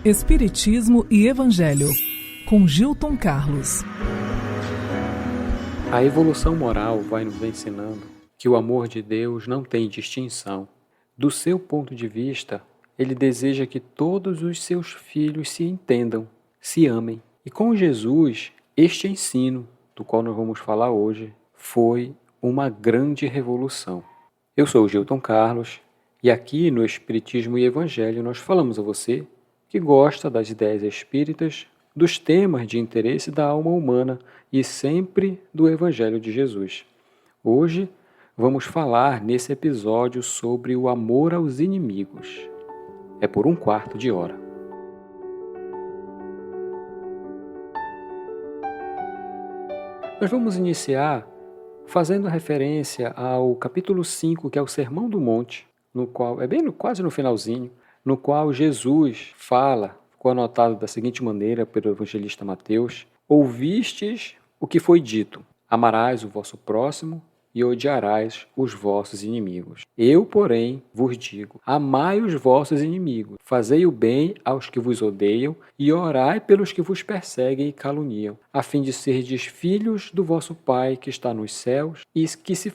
Espiritismo e Evangelho, com Gilton Carlos. A evolução moral vai nos ensinando que o amor de Deus não tem distinção. Do seu ponto de vista, ele deseja que todos os seus filhos se entendam, se amem. E com Jesus, este ensino, do qual nós vamos falar hoje, foi uma grande revolução. Eu sou o Gilton Carlos e aqui no Espiritismo e Evangelho nós falamos a você que gosta das ideias espíritas, dos temas de interesse da alma humana e sempre do Evangelho de Jesus. Hoje vamos falar nesse episódio sobre o amor aos inimigos. É por um quarto de hora. Nós vamos iniciar fazendo referência ao capítulo 5, que é o Sermão do Monte, no qual, quase no finalzinho, no qual Jesus fala, ficou anotado da seguinte maneira pelo evangelista Mateus: ouvistes o que foi dito, amarás o vosso próximo e odiarás os vossos inimigos. Eu, porém, vos digo, amai os vossos inimigos, fazei o bem aos que vos odeiam e orai pelos que vos perseguem e caluniam, a fim de serdes filhos do vosso Pai que está nos céus, e que se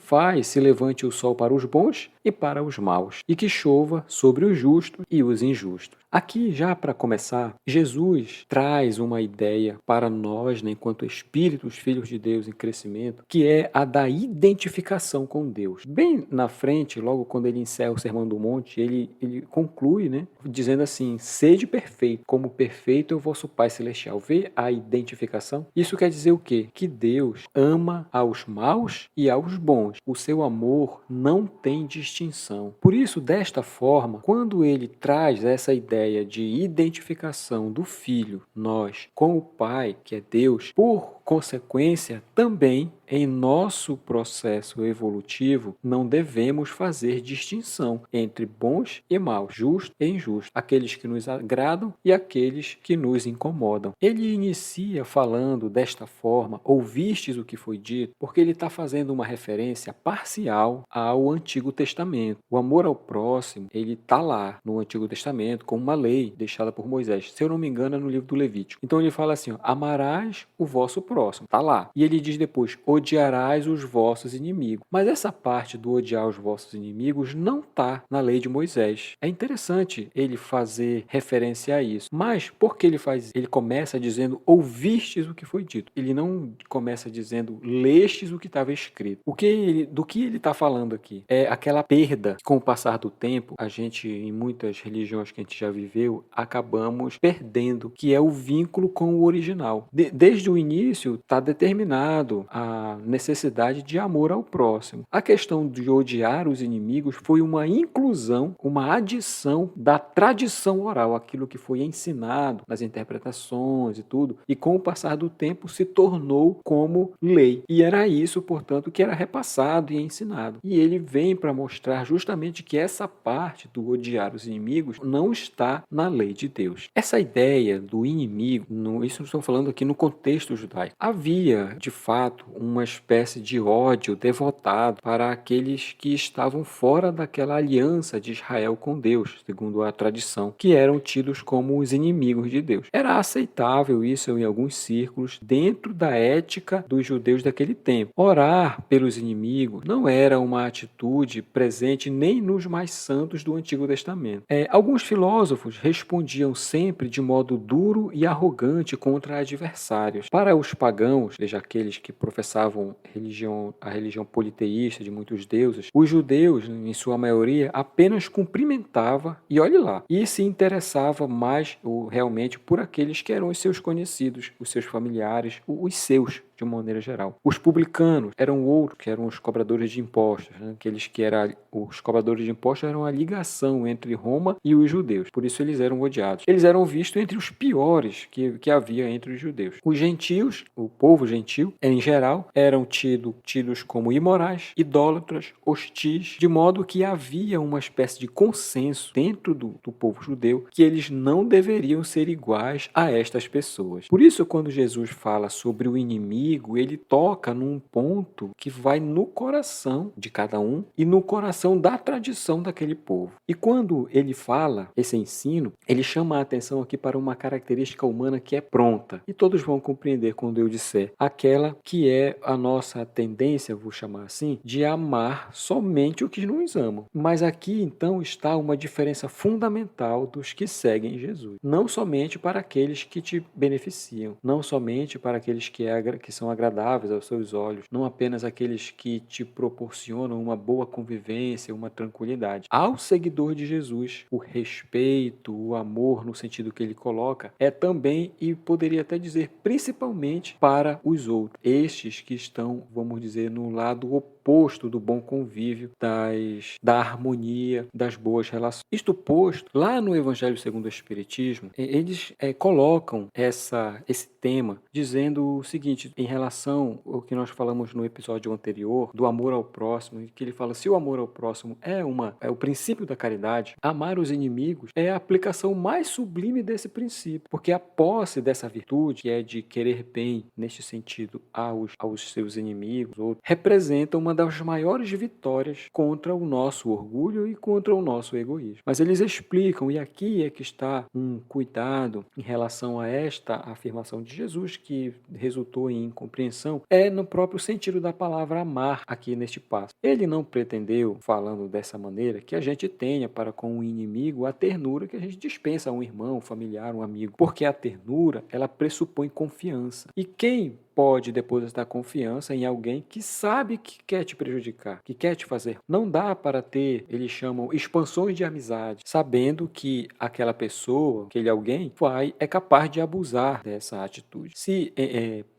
levante o sol para os bons e para os maus, e que chova sobre os justos e os injustos. Aqui, já para começar, Jesus traz uma ideia para nós, enquanto espíritos, filhos de Deus em crescimento, que é a da identificação com Deus. Bem na frente, logo quando ele encerra o Sermão do Monte, ele conclui, dizendo assim: sede perfeito, como perfeito é o vosso Pai Celestial. Vê a identificação? Isso quer dizer o quê? Que Deus ama aos maus e aos bons. O seu amor não tem distinção. Por isso, desta forma, quando ele traz essa ideia de identificação do Filho, nós, com o Pai, que é Deus, por consequência, também em nosso processo evolutivo, não devemos fazer distinção entre bons e maus, justos e injustos, aqueles que nos agradam e aqueles que nos incomodam. Ele inicia falando desta forma: ouvistes o que foi dito, porque ele está fazendo uma referência parcial ao Antigo Testamento. O amor ao próximo, ele está lá no Antigo Testamento como uma lei deixada por Moisés. Se eu não me engano, é no livro do Levítico. Então ele fala assim: amarás o vosso próximo. Está lá. E ele diz depois: odiarás os vossos inimigos. Mas essa parte do odiar os vossos inimigos não está na lei de Moisés. É interessante ele fazer referência a isso. Mas por que ele faz isso? Ele começa dizendo: ouvistes o que foi dito. Ele não começa dizendo: lestes o que estava escrito. Do que ele está falando aqui? É aquela perda. Com o passar do tempo, a gente, em muitas religiões que a gente já viveu, acabamos perdendo, que é o vínculo com o original. Desde o início está determinado a necessidade de amor ao próximo. A questão de odiar os inimigos foi uma inclusão, uma adição da tradição oral, aquilo que foi ensinado nas interpretações e tudo, e com o passar do tempo se tornou como lei. E era isso, portanto, que era repassado e ensinado. E ele vem para mostrar justamente que essa parte do odiar os inimigos não está na lei de Deus. Essa ideia do inimigo, isso estou falando aqui no contexto judaico, havia, de fato, uma espécie de ódio devotado para aqueles que estavam fora daquela aliança de Israel com Deus, segundo a tradição, que eram tidos como os inimigos de Deus. Era aceitável isso em alguns círculos dentro da ética dos judeus daquele tempo. Orar pelos inimigos não era uma atitude presente nem nos mais santos do Antigo Testamento. Alguns filósofos respondiam sempre de modo duro e arrogante contra adversários. Para os pagãos, seja aqueles que professavam a religião politeísta de muitos deuses, os judeus, em sua maioria, apenas cumprimentavam e olhe lá, e se interessava mais realmente por aqueles que eram os seus conhecidos, os seus familiares, os seus, de uma maneira geral. Os publicanos eram outros, que eram os cobradores de impostos, aqueles que eram os cobradores de impostos eram a ligação entre Roma e os judeus, por isso eles eram odiados. Eles eram vistos entre os piores que havia entre os judeus. Os gentios, o povo gentil, em geral, eram tidos como imorais, idólatras, hostis, de modo que havia uma espécie de consenso dentro do povo judeu que eles não deveriam ser iguais a estas pessoas. Por isso, quando Jesus fala sobre o inimigo, inimigo, ele toca num ponto que vai no coração de cada um e no coração da tradição daquele povo. E quando ele fala esse ensino, ele chama a atenção aqui para uma característica humana que é pronta. E todos vão compreender quando eu disser aquela que é a nossa tendência, vou chamar assim, de amar somente o que nos amam. Mas aqui então está uma diferença fundamental dos que seguem Jesus. Não somente para aqueles que te beneficiam, não somente para aqueles que são agradáveis aos seus olhos, não apenas aqueles que te proporcionam uma boa convivência, uma tranquilidade. Ao seguidor de Jesus, o respeito, o amor no sentido que ele coloca, é também, e poderia até dizer principalmente, para os outros. Estes que estão, vamos dizer, no lado oposto do bom convívio, da harmonia, das boas relações. Isto posto, lá no Evangelho segundo o Espiritismo, eles colocam esse tema dizendo o seguinte, em relação ao que nós falamos no episódio anterior, do amor ao próximo, que ele fala, se o amor ao próximo é o princípio da caridade, amar os inimigos é a aplicação mais sublime desse princípio, porque a posse dessa virtude, que é de querer bem, neste sentido, aos seus inimigos, representa uma das maiores vitórias contra o nosso orgulho e contra o nosso egoísmo. Mas eles explicam, e aqui é que está um cuidado em relação a esta afirmação de Jesus, que resultou em incompreensão, é no próprio sentido da palavra amar aqui neste passo. Ele não pretendeu, falando dessa maneira, que a gente tenha para com o inimigo a ternura que a gente dispensa a um irmão, um familiar, um amigo, porque a ternura, ela pressupõe confiança. E quem pode depositar confiança em alguém que sabe que quer te prejudicar, que quer te fazer? Não dá para ter, eles chamam, expansões de amizade, sabendo que aquela pessoa, aquele alguém, é capaz de abusar dessa atitude. Se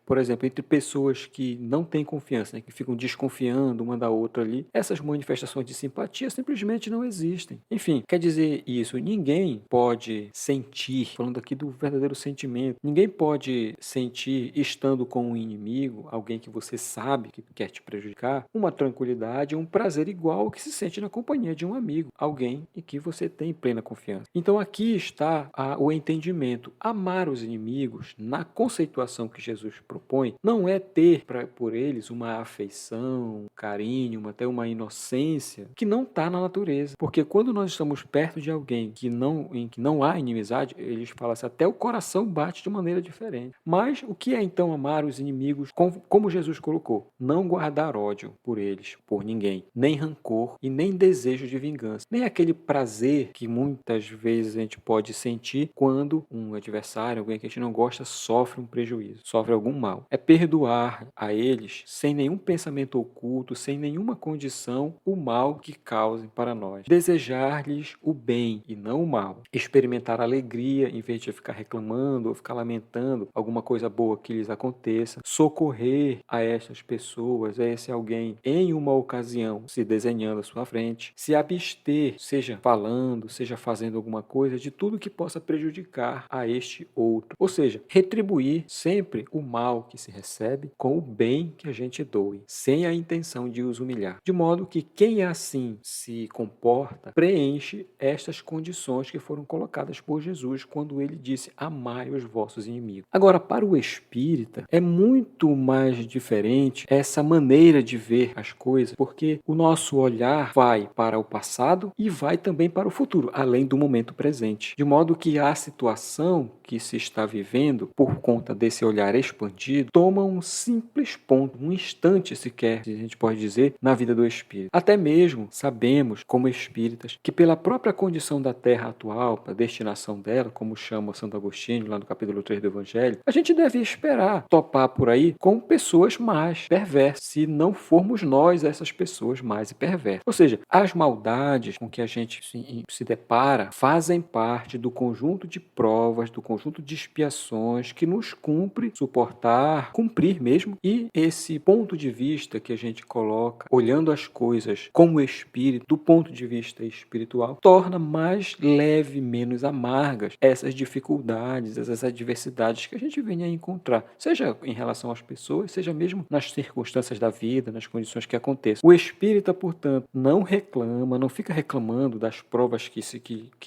por exemplo, entre pessoas que não têm confiança, né, que ficam desconfiando uma da outra ali, essas manifestações de simpatia simplesmente não existem. Enfim, quer dizer isso, ninguém pode sentir, falando aqui do verdadeiro sentimento, ninguém pode sentir, estando com um inimigo, alguém que você sabe que quer te prejudicar, uma tranquilidade, um prazer igual ao que se sente na companhia de um amigo, alguém em que você tem plena confiança. Então aqui está o entendimento. Amar os inimigos, na conceituação que Jesus propõe, não é ter por eles uma afeição, um carinho, até uma inocência que não está na natureza. Porque quando nós estamos perto de alguém em que não há inimizade, eles falam assim, até o coração bate de maneira diferente. Mas o que é então amar os inimigos, como Jesus colocou? Não guardar ódio por eles, por ninguém, nem rancor e nem desejo de vingança, nem aquele prazer que muitas vezes a gente pode sentir quando um adversário, alguém que a gente não gosta, sofre um prejuízo, sofre algum mal. É perdoar a eles sem nenhum pensamento oculto, sem nenhuma condição, o mal que causem para nós. Desejar-lhes o bem e não o mal. Experimentar alegria em vez de ficar reclamando ou ficar lamentando alguma coisa boa que lhes aconteça. Socorrer a estas pessoas, a esse alguém em uma ocasião, se desenhando à sua frente. Se abster, seja falando, seja fazendo alguma coisa, de tudo que possa prejudicar a este outro. Ou seja, retribuir sempre o mal que se recebe com o bem que a gente doe, sem a intenção de os humilhar. De modo que quem assim se comporta, preenche estas condições que foram colocadas por Jesus quando ele disse, amai os vossos inimigos. Agora, para o espírita, é muito mais diferente essa maneira de ver as coisas, porque o nosso olhar vai para o passado e vai também para o futuro, além do momento presente. De modo que a situação que se está vivendo, por conta desse olhar expandido, toma um simples ponto, um instante sequer, a gente pode dizer, na vida do espírito. Até mesmo sabemos, como espíritas, que pela própria condição da Terra atual, a destinação dela, como chama Santo Agostinho, lá no capítulo 3 do Evangelho, a gente deve esperar topar por aí com pessoas mais perversas, se não formos nós essas pessoas mais perversas. Ou seja, as maldades com que a gente se depara fazem parte do conjunto de provas, do conjunto de expiações que nos cumpre suportar, cumprir mesmo, e esse ponto de vista que a gente coloca, olhando as coisas como espírito, do ponto de vista espiritual, torna mais leve, menos amargas essas dificuldades, essas adversidades que a gente vem a encontrar, seja em relação às pessoas, seja mesmo nas circunstâncias da vida, nas condições que aconteçam. O espírita, portanto, não reclama, não fica reclamando das provas que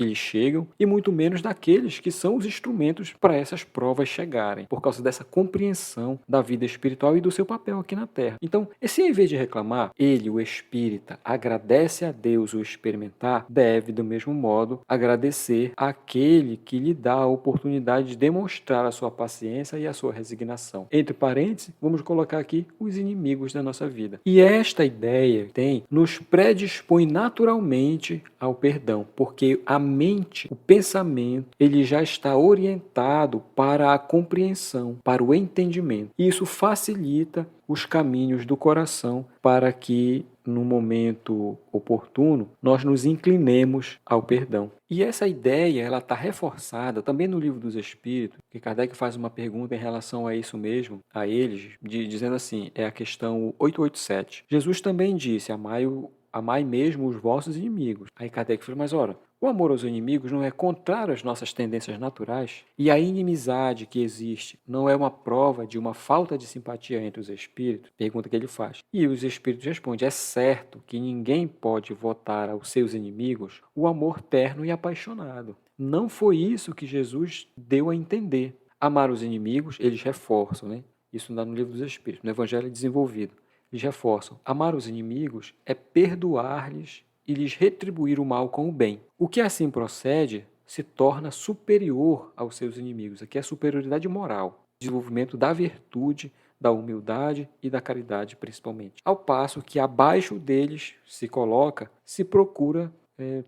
lhe chegam, e muito menos daqueles que são os instrumentos para essas provas chegarem, por causa dessa compreensão compreensão da vida espiritual e do seu papel aqui na Terra. Então, se em vez de reclamar, ele, o espírita, agradece a Deus o experimentar, deve, do mesmo modo, agradecer àquele que lhe dá a oportunidade de demonstrar a sua paciência e a sua resignação. Entre parênteses, vamos colocar aqui os inimigos da nossa vida. E esta ideia nos predispõe naturalmente ao perdão, porque a mente, o pensamento, ele já está orientado para a compreensão, para o entendimento. E isso facilita os caminhos do coração para que, no momento oportuno, nós nos inclinemos ao perdão. E essa ideia ela está reforçada também no Livro dos Espíritos, que Kardec faz uma pergunta em relação a isso mesmo, a eles, dizendo assim, é a questão 887. Jesus também disse, amai mesmo os vossos inimigos. Aí Kardec fala, mas ora, o amor aos inimigos não é contrário às nossas tendências naturais? E a inimizade que existe não é uma prova de uma falta de simpatia entre os espíritos? Pergunta que ele faz. E os espíritos respondem, é certo que ninguém pode votar aos seus inimigos o amor terno e apaixonado. Não foi isso que Jesus deu a entender. Amar os inimigos, eles reforçam, né? Isso está no Livro dos Espíritos, no Evangelho desenvolvido. Eles reforçam. Amar os inimigos é perdoar-lhes e lhes retribuir o mal com o bem. O que assim procede se torna superior aos seus inimigos. Aqui é a superioridade moral, desenvolvimento da virtude, da humildade e da caridade, principalmente. Ao passo que abaixo deles se procura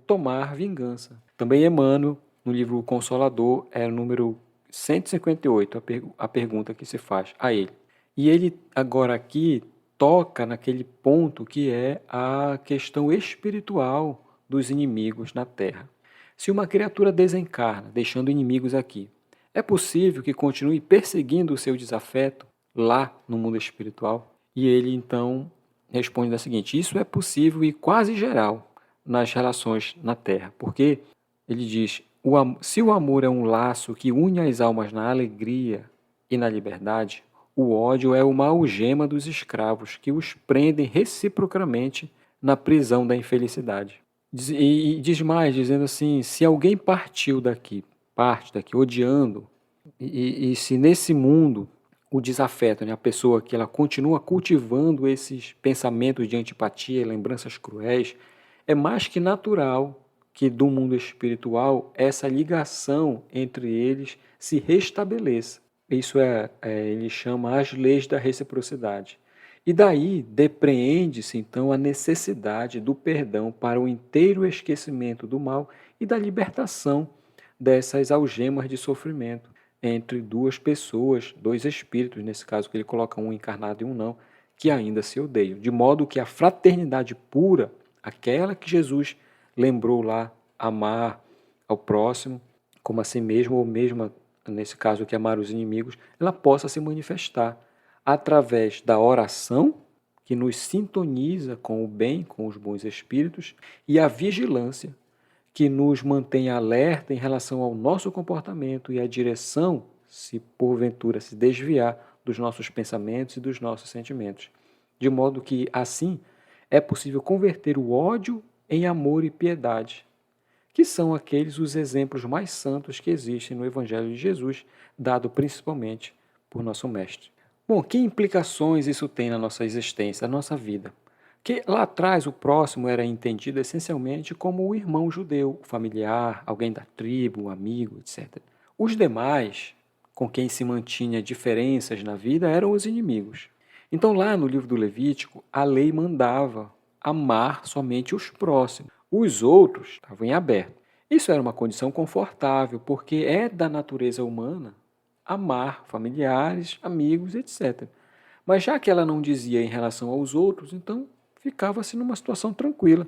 tomar vingança. Também Emmanuel, no livro Consolador, é o número 158, a pergunta que se faz a ele. E ele agora aqui toca naquele ponto que é a questão espiritual dos inimigos na Terra. Se uma criatura desencarna, deixando inimigos aqui, é possível que continue perseguindo o seu desafeto lá no mundo espiritual? E ele então responde da seguinte, isso é possível e quase geral nas relações na Terra, porque ele diz, se o amor é um laço que une as almas na alegria e na liberdade, o ódio é uma algema dos escravos que os prendem reciprocamente na prisão da infelicidade. E diz mais, dizendo assim, se alguém parte daqui odiando, e se nesse mundo o desafeto, né, a pessoa que ela continua cultivando esses pensamentos de antipatia e lembranças cruéis, é mais que natural que do mundo espiritual essa ligação entre eles se restabeleça. Isso ele chama as leis da reciprocidade. E daí depreende-se então a necessidade do perdão para o inteiro esquecimento do mal e da libertação dessas algemas de sofrimento entre duas pessoas, dois espíritos, nesse caso que ele coloca um encarnado e um não, que ainda se odeiam. De modo que a fraternidade pura, aquela que Jesus lembrou lá, amar ao próximo como a si mesmo, ou mesmo, nesse caso que amar os inimigos, ela possa se manifestar através da oração, que nos sintoniza com o bem, com os bons espíritos, e a vigilância, que nos mantém alerta em relação ao nosso comportamento e a direção, se porventura se desviar dos nossos pensamentos e dos nossos sentimentos. De modo que, assim, é possível converter o ódio em amor e piedade, que são aqueles os exemplos mais santos que existem no Evangelho de Jesus, dado principalmente por nosso Mestre. Bom, que implicações isso tem na nossa existência, na nossa vida? Que lá atrás o próximo era entendido essencialmente como o irmão judeu, o familiar, alguém da tribo, um amigo, etc. Os demais, com quem se mantinha diferenças na vida, eram os inimigos. Então lá no livro do Levítico, a lei mandava amar somente os próximos. Os outros estavam em aberto. Isso era uma condição confortável, porque é da natureza humana amar familiares, amigos, etc. Mas já que ela não dizia em relação aos outros, então ficava-se numa situação tranquila,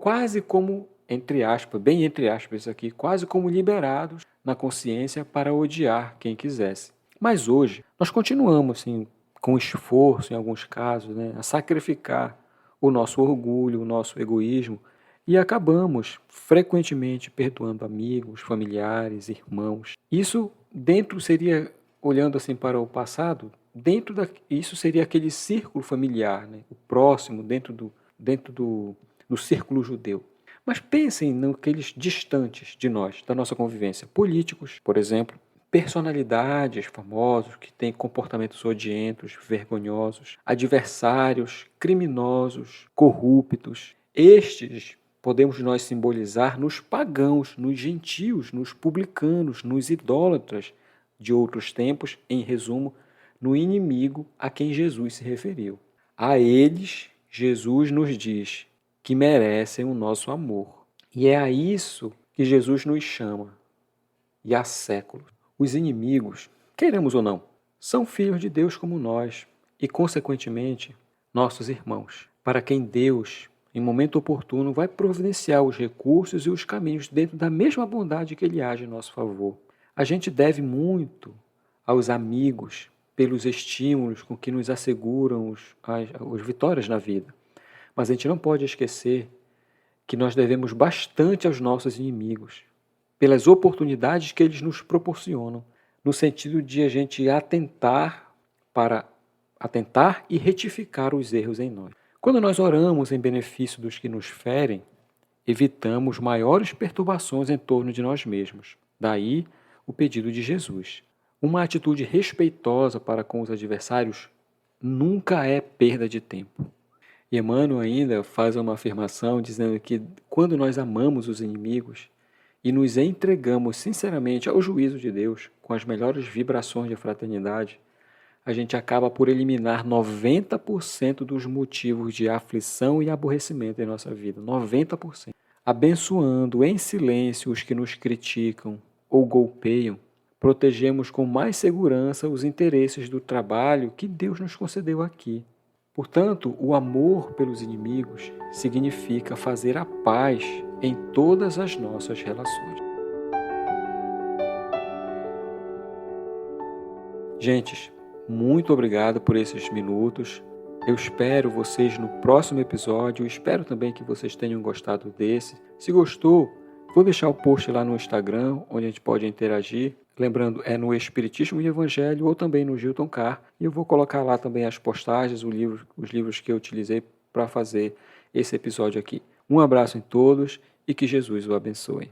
quase como, entre aspas, bem entre aspas aqui, quase como liberados na consciência para odiar quem quisesse. Mas hoje, nós continuamos, assim, com esforço, em alguns casos, né, a sacrificar o nosso orgulho, o nosso egoísmo, e acabamos frequentemente perdoando amigos, familiares, irmãos. Isso dentro seria, olhando assim para o passado, isso seria aquele círculo familiar, né? O próximo, dentro do círculo judeu. Mas pensem naqueles distantes de nós, da nossa convivência. Políticos, por exemplo, personalidades famosas que têm comportamentos odientos, vergonhosos, adversários, criminosos, corruptos. Estes podemos nós simbolizar nos pagãos, nos gentios, nos publicanos, nos idólatras de outros tempos, em resumo, no inimigo a quem Jesus se referiu. A eles, Jesus nos diz que merecem o nosso amor. E é a isso que Jesus nos chama. E há séculos. Os inimigos, queiramos ou não, são filhos de Deus como nós e, consequentemente, nossos irmãos, para quem Deus, em momento oportuno, vai providenciar os recursos e os caminhos dentro da mesma bondade que Ele age em nosso favor. A gente deve muito aos amigos pelos estímulos com que nos asseguram as vitórias na vida. Mas a gente não pode esquecer que nós devemos bastante aos nossos inimigos, pelas oportunidades que eles nos proporcionam, no sentido de a gente atentar e retificar os erros em nós. Quando nós oramos em benefício dos que nos ferem, evitamos maiores perturbações em torno de nós mesmos. Daí o pedido de Jesus. Uma atitude respeitosa para com os adversários nunca é perda de tempo. E Emmanuel ainda faz uma afirmação dizendo que quando nós amamos os inimigos e nos entregamos sinceramente ao juízo de Deus, com as melhores vibrações de fraternidade, a gente acaba por eliminar 90% dos motivos de aflição e aborrecimento em nossa vida. 90%. Abençoando em silêncio os que nos criticam ou golpeiam, protegemos com mais segurança os interesses do trabalho que Deus nos concedeu aqui. Portanto, o amor pelos inimigos significa fazer a paz em todas as nossas relações. Gentes, muito obrigado por esses minutos. Eu espero vocês no próximo episódio. Eu espero também que vocês tenham gostado desse. Se gostou, vou deixar o post lá no Instagram, onde a gente pode interagir. Lembrando, é no Espiritismo e Evangelho ou também no Gilton Carr. E eu vou colocar lá também as postagens, os livros que eu utilizei para fazer esse episódio aqui. Um abraço em todos e que Jesus o abençoe.